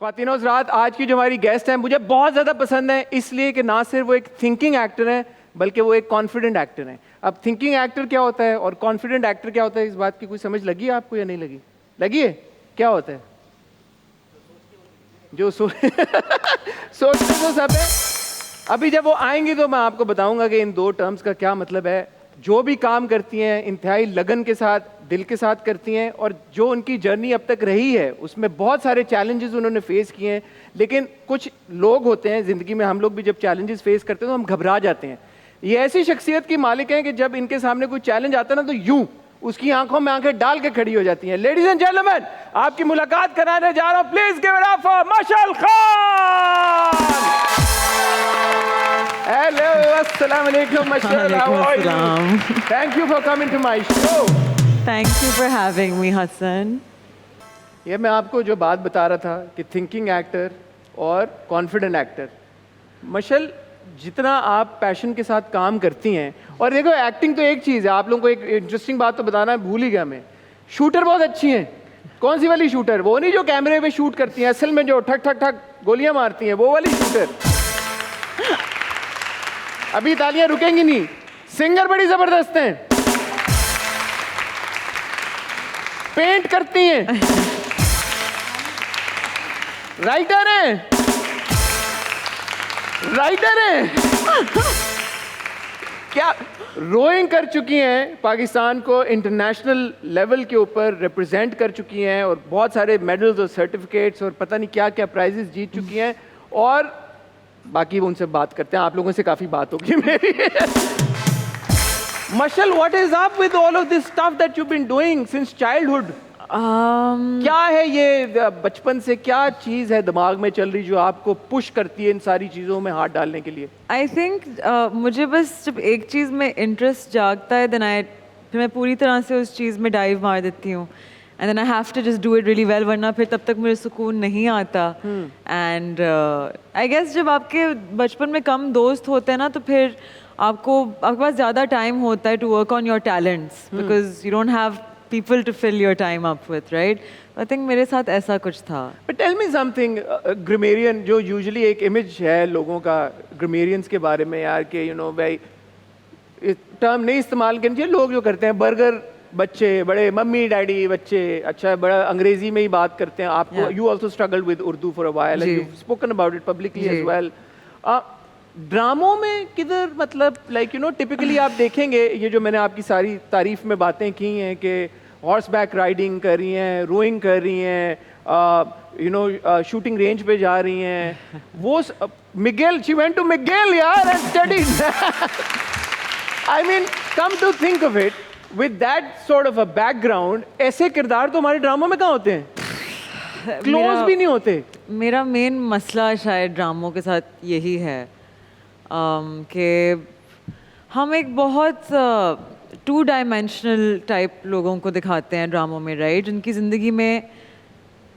ख्वातीनो हज़रात, आज की जो हमारी गेस्ट हैं मुझे बहुत ज़्यादा पसंद है, इसलिए कि ना सिर्फ वो एक थिंकिंग एक्टर हैं बल्कि वो एक कॉन्फिडेंट एक्टर हैं। अब थिंकिंग एक्टर क्या होता है और कॉन्फिडेंट एक्टर क्या होता है, इस बात की कोई समझ लगी है आपको या नहीं लगी? लगी है? क्या होता है? जो सोचते तो सब है। अभी जब वो आएंगी तो मैं आपको बताऊंगा कि इन दो टर्म्स का क्या मतलब है। जो भी काम करती हैं इंतहाई लगन के साथ, दिल के साथ करती हैं, और जो उनकी जर्नी अब तक रही है उसमें बहुत सारे चैलेंजेस उन्होंने फेस किए हैं। लेकिन कुछ लोग होते हैं ज़िंदगी में, हम लोग भी जब चैलेंजेस फेस करते हैं तो हम घबरा जाते हैं। ये ऐसी शख्सियत की मालिक हैं कि जब इनके सामने कोई चैलेंज आता है ना तो यूं उसकी आंखों में आंखें डाल के खड़ी हो जाती हैं। लेडीज एंड जेंटलमैन, आपकी मुलाकात कराने जा रहा हूं, please give it up for Mashal Khan. Hello, अस्सलाम वालेकुम Mashal, how are you? Thank you for coming to my show. Thank you for having me Hasan. ये मैं आपको जो बात बता रहा था कि थिंकिंग एक्टर और कॉन्फिडेंट एक्टर, मशल जितना आप पैशन के साथ काम करती हैं, और देखो एक्टिंग तो एक चीज़ है, आप लोगों को एक इंटरेस्टिंग बात तो बताना है, भूल ही गया मैं। शूटर बहुत अच्छी हैं। कौन सी वाली शूटर? वो नहीं जो कैमरे पे शूट करती हैं, असल में जो ठक ठक ठक गोलियां मारती हैं, वो वाली शूटर। अभी तालियां रुकेंगी नहीं। सिंगर बड़ी जबरदस्त हैं, पेंट करती हैं, राइटर हैं, क्या रोइंग कर चुकी हैं, पाकिस्तान को इंटरनेशनल लेवल के ऊपर रिप्रेजेंट कर चुकी हैं, और बहुत सारे मेडल्स और सर्टिफिकेट्स और पता नहीं क्या क्या प्राइजेस जीत चुकी हैं। और बाकी वो उनसे बात करते हैं, आप लोगों से काफ़ी बात होगी मेरी। Mashal, what is up with all of this stuff that you been doing since childhood? क्या है ये, बचपन से क्या चीज़ है दिमाग में चल रही जो आपको पुश करती है इन सारी चीज़ों में हाथ डालने के लिए? आई थिंक मुझे बस जब एक चीज़ में इंटरेस्ट जागता है फिर मैं पूरी तरह से उस चीज़ में डाइव मार देती हूँ, and then I have to just do it really well, वरना फिर तब तक मुझे सुकून नहीं आता। एंड आई गेस जब आपके बचपन में कम दोस्त होते हैं ना, तो फिर आपके पास ज़्यादा टाइम होता है to work on your talents, because you don't have people to fill your time up with, right? I think मेरे साथ ऐसा कुछ था। But tell me something, grammarian जो usually एक image है लोगों का grammarians के बारे में यार, कि you know भाई टर्म नहीं इस्तेमाल करनी चाहिए। लोग जो करते हैं बर्गर बच्चे, बड़े मम्मी डैडी बच्चे, अच्छा बड़ा अंग्रेजी में ही बात करते हैं। आपको you also struggled with Urdu for a while and you've spoken about it publicly as well. ड्रामों में किधर, मतलब लाइक यू नो टिपिकली आप देखेंगे, ये जो मैंने आपकी सारी तारीफ में बातें की हैं कि हॉर्स बैक राइडिंग कर रही हैं, रोइंग कर रही हैं, यू नो शूटिंग रेंज पे जा रही हैं, वो Miguel, she went to Miguel यार and studied. I mean come to think of it, with that sort of a background, ऐसे किरदार तो हमारे ड्रामों में कहाँ होते हैं? क्लोज भी नहीं होते। मेरा मेन मसला शायद ड्रामों के साथ यही है कि हम एक बहुत टू डायमेंशनल टाइप लोगों को दिखाते हैं ड्रामों में, राइट? जिनकी ज़िंदगी में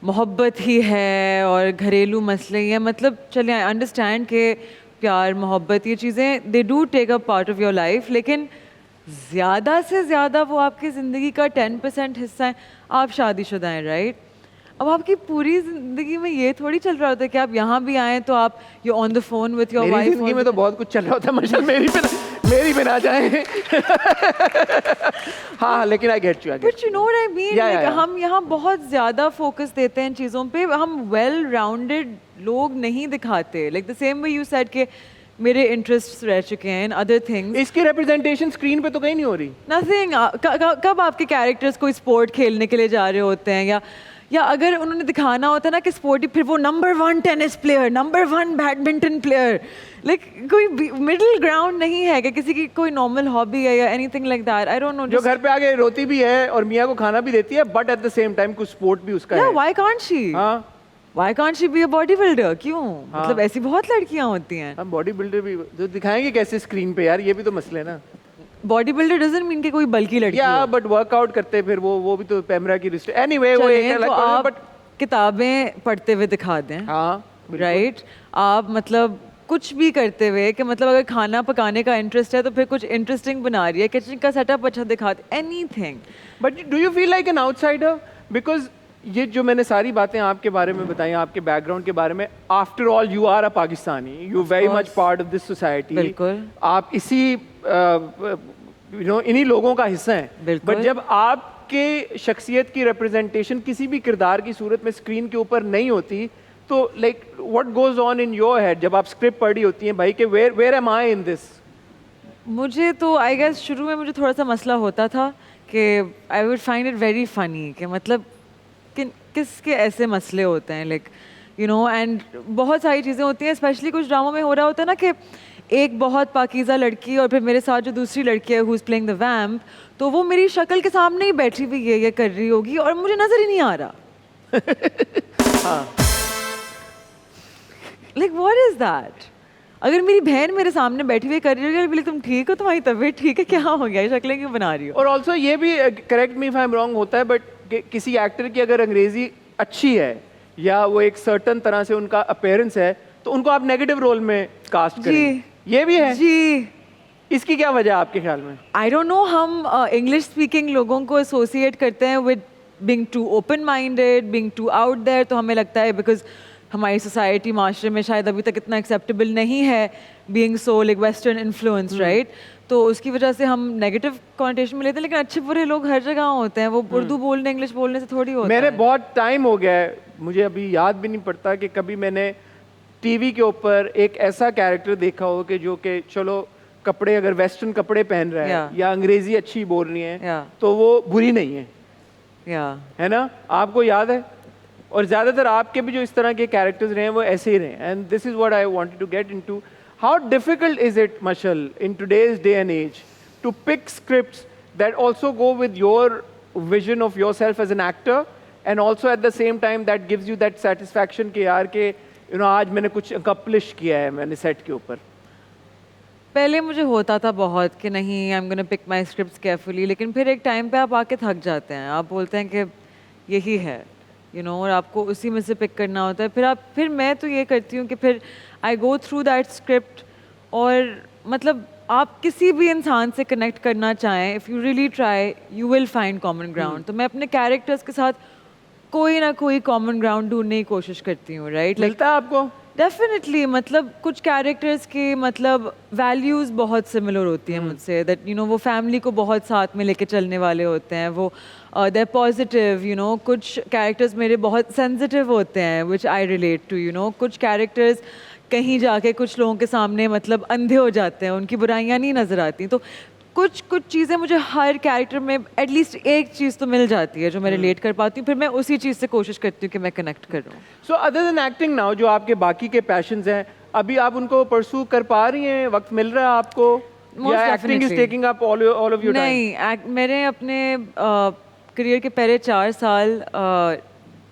मोहब्बत ही है और घरेलू मसले ही हैं। मतलब चलिए, आई अंडरस्टैंड कि प्यार मोहब्बत ये चीज़ें they do take a part of your life, लेकिन ज़्यादा से ज़्यादा वो आपकी ज़िंदगी का 10% हिस्सा है। आप शादीशुदा हैं, राइट? अब आपकी पूरी जिंदगी में ये थोड़ी चल रहा होता है कि आप यहाँ भी आए तो आप you on the phone with your wife. जिंदगी में तो बहुत कुछ चल रहा होता है मशल, मेरी पे ना जाए। हाँ, लेकिन I get you. But you know what I mean, हम यहाँ बहुत ज़्यादा फोकस देते हैं चीज़ों पे, हम वेल राउंडेड लोग नहीं दिखाते। Like the same way you said कि मेरे इंटरेस्ट रह चुके हैं इन अदर थिंग्स। इसकी रिप्रेजेंटेशन स्क्रीन पे तो कहीं नहीं हो रही। नथिंग। कब आपके कैरेक्टर्स कोई स्पोर्ट खेलने के लिए जा रहे होते हैं, या अगर उन्होंने दिखाना होता है ना कि स्पोर्टी, फिर वो number 1 tennis player, number 1 badminton player, like कोई मिडिल ग्राउंड नहीं है कि किसी की कोई नॉर्मल हॉबी है या anything like that. I don't no. जो घर पे आके रोती भी है और मियाँ को खाना भी देती है, but at the same time कुछ स्पोर्ट भी उसका है। Why can't she? Why can't she be a body builder? क्यों? मतलब ऐसी बहुत लड़कियां होती हैं। हम बॉडी बिल्डर भी जो दिखाएंगे कैसे स्क्रीन पे यार, ये भी तो मसले है ना। बॉडी बिल्डर डजंट मीन कि कोई बल्कि लड़की या बट वर्कआउट करते फिर वो भी तो पैमरा की रिस्ट। एनीवे वो एक अलग, आप बट किताबें पढ़ते हुए दिखा दें। हाँ, राइट। आप मतलब कुछ भी करते हुए कि मतलब अगर खाना पकाने का इंटरेस्ट है तो फिर कुछ इंटरेस्टिंग बना रही है, किचन का सेटअप अच्छा दिखाते, anything. But do you feel like an outsider? Because ये जो मैंने सारी बातें आपके बारे में बताई, आपके बैकग्राउंड के बारे में, after all you are a Pakistani, you very much part of this society. बिल्कुल। आप इसी इन्हीं लोगों का हिस्सा हैं। बिल्कुल। बट जब आपके शख्सियत की रिप्रेजेंटेशन किसी भी किरदार की सूरत में स्क्रीन के ऊपर नहीं होती, तो like what goes on in your head जब आप स्क्रिप्ट पढ़ी होती हैं भाई कि where am I in this? मुझे तो आई गेस शुरू में मुझे थोड़ा सा मसला होता था कि I would find it very funny कि मतलब किसके ऐसे मसले होते हैं, लाइक यू नो, एंड बहुत सारी चीज़ें होती हैं, स्पेशली कुछ ड्रामों में हो रहा होता है ना कि एक बहुत पाकीज़ा लड़की और फिर मेरे साथ जो दूसरी लड़की है हु इज़ प्लेइंग द वैम्प, तो वो मेरी शक्ल के सामने ही बैठी हुई ये कर रही होगी और मुझे नज़र ही नहीं आ रहा। Like what is that? अगर मेरी बहन मेरे सामने बैठी हुई कर रही होगी, बोले तुम ठीक हो, तुम्हारी तबीयत ठीक है, क्या हो गया, शक्लें क्यों बना रही हो? और ऑल्सो ये भी, correct me if I am wrong, होता है बट किसी एक्टर की अगर अंग्रेजी अच्छी है या वो एक सर्टन तरह से उनका अपीयरेंस है तो उनको आप नेगेटिव रोल में कास्ट करें, ये भी है जी। इसकी क्या वजह है आपके ख्याल में? आई डोंट नो, हम इंग्लिश स्पीकिंग लोगों को एसोसिएट करते हैं with being too open minded, being too out there, तो हमें लगता है बिकॉज हमारी सोसाइटी माशरे में शायद अभी तक इतना एक्सेप्टेबल नहीं है being so like western influence, right? तो उसकी वजह से हम नेगेटिव कॉन्टेशन में लेते हैं, लेकिन अच्छे बुरे लोग हर जगह होते हैं, वो उर्दू बोलने इंग्लिश बोलने से थोड़ी होता मैंने है। बहुत टाइम हो गया है, मुझे अभी याद भी नहीं पड़ता कि कभी मैंने टीवी के ऊपर एक ऐसा कैरेक्टर देखा हो कि जो कि चलो कपड़े अगर वेस्टर्न कपड़े पहन रहा है या अंग्रेजी अच्छी बोल रही है तो वो बुरी नहीं है, है ना? आपको याद है? और ज़्यादातर आपके भी जो इस तरह के कैरेक्टर्स रहे हैं वो ऐसे ही रहे, and this is what I wanted to get into. How difficult is it मशल in today's day and age to pick scripts that also go with your vision of yourself as an actor and also at the same time that gives you that satisfaction कि यार के you know आज मैंने कुछ accomplish किया है मैंने set के ऊपर? पहले मुझे होता था बहुत कि नहीं, I am gonna pick my scripts carefully, लेकिन फिर एक टाइम पे आप आके थक जाते हैं, आप बोलते हैं कि यही है, यू नो, और आपको उसी में से पिक करना होता है। फिर मैं तो ये करती हूँ कि फिर आई गो थ्रू दैट स्क्रिप्ट, और मतलब आप किसी भी इंसान से कनेक्ट करना चाहें, if you really try you will find common ground. तो मैं अपने कैरेक्टर्स के साथ कोई ना कोई कॉमन ग्राउंड ढूंढने की कोशिश करती हूँ, राइट? मिलता है आपको? डेफिनेटली, मतलब कुछ कैरेक्टर्स की मतलब वैल्यूज़ बहुत सिमिलर होती हैं मुझसे, दैट यू नो वो फैमिली को बहुत साथ में लेके चलने वाले होते हैं, वो दे पॉजिटिव, यू नो। कुछ कैरेक्टर्स मेरे बहुत सेंसिटिव होते हैं which I relate to, you know. कुछ कैरेक्टर्स कहीं जाके कुछ लोगों के सामने मतलब अंधे हो जाते हैं, उनकी बुराइयां नहीं नज़र आती। तो कुछ चीज़ें मुझे हर कैरेक्टर में एटलीस्ट एक चीज़ तो मिल जाती है जो मैं रिलेट कर पाती हूँ, फिर मैं उसी चीज़ से कोशिश करती हूँ कि मैं कनेक्ट करूँ। So other than acting now, जो आपके बाकी के पैशंस हैं, अभी आप उनको परसू कर पा रही हैं? वक्त मिल रहा है आपको? या acting is taking up all of your time? नहीं, मैंने अपने करियर के पहले 4 साल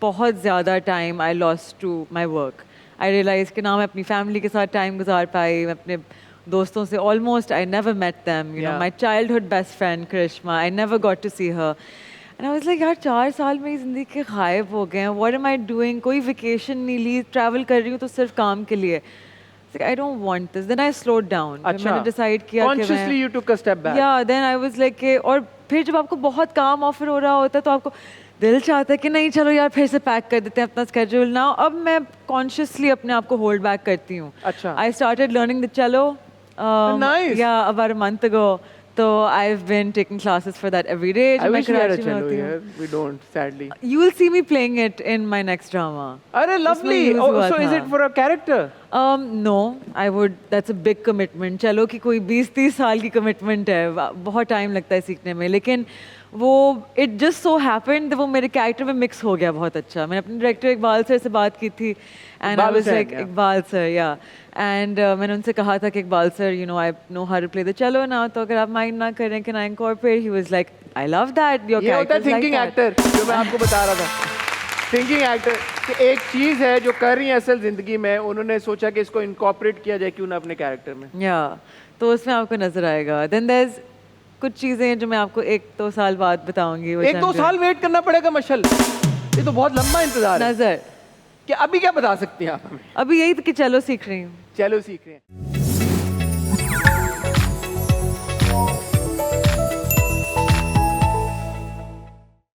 बहुत ज़्यादा time I lost to my work. I realize कि ना मैं अपनी फैमिली के साथ टाइम गुजार पाई, मैं अपने दोस्तों से almost I never met them, you know, my childhood best friend Karishma, I never got to see her, and I was like यार 4 साल मेरी ज़िंदगी के गायब हो गए हैं, व्हाट एम आई डूइंग? कोई वेकेशन नहीं ली, ट्रैवल कर रही हूँ तो सिर्फ काम के लिए। I don't want this. Then I slowed down. मैंने डिसाइड किया कि consciously you took a step back. Yeah then I was like और फिर जब आपको बहुत काम ऑफर हो रहा होता है तो आपको दिल चाहता है कि नहीं चलो यार फिर से पैक कर देते हैं अपना स्केड्यूल ना। अब मैं कॉन्शियसली अपने आप को होल्ड बैक करती हूँ। अच्छा। I started learning the cello nice. yeah, about a month ago. So I've been taking classes for that every day. I wish we had a cello here. We don't, sadly. You will see me playing it in my next drama. Arey, lovely. Oh, so is it for a character? No, I would. That's a big commitment. चलो कि कोई 20-30 साल की commitment है, बहुत time लगता है सीखने में, लेकिन वो it just so happened वो मेरे कैरेक्टर में मिक्स हो गया बहुत अच्छा। मैंने अपने डायरेक्टर इकबाल सर से बात की थी, and I was like Iqbal sir, yeah, and मैंने उनसे कहा था कि Iqbal sir, you know, I know how to play the cello now, तो अगर आप माइंड ना करें can I incorporate? He was like, I love that your character is like that. Thinking actor जो मैं आपको बता रहा था, थिंकिंग एक्टर कि एक चीज़ है जो कर रही है असल जिंदगी में, उन्होंने सोचा कि इसको इनकॉर्पोरेट किया जाए क्यों ना अपने कैरेक्टर में। या तो उसमें आपको नजर आएगा। देन देयर इज कुछ चीजें हैं जो मैं आपको 1-2 साल बाद बताऊंगी। 1-2 साल वेट करना पड़ेगा मशल, ये तो बहुत लंबा इंतजार है। नजर कि अभी क्या बता सकते हैं आप हमें? अभी यही तो कि चलो सीख रही हूँ। चलो सीख रहे हैं।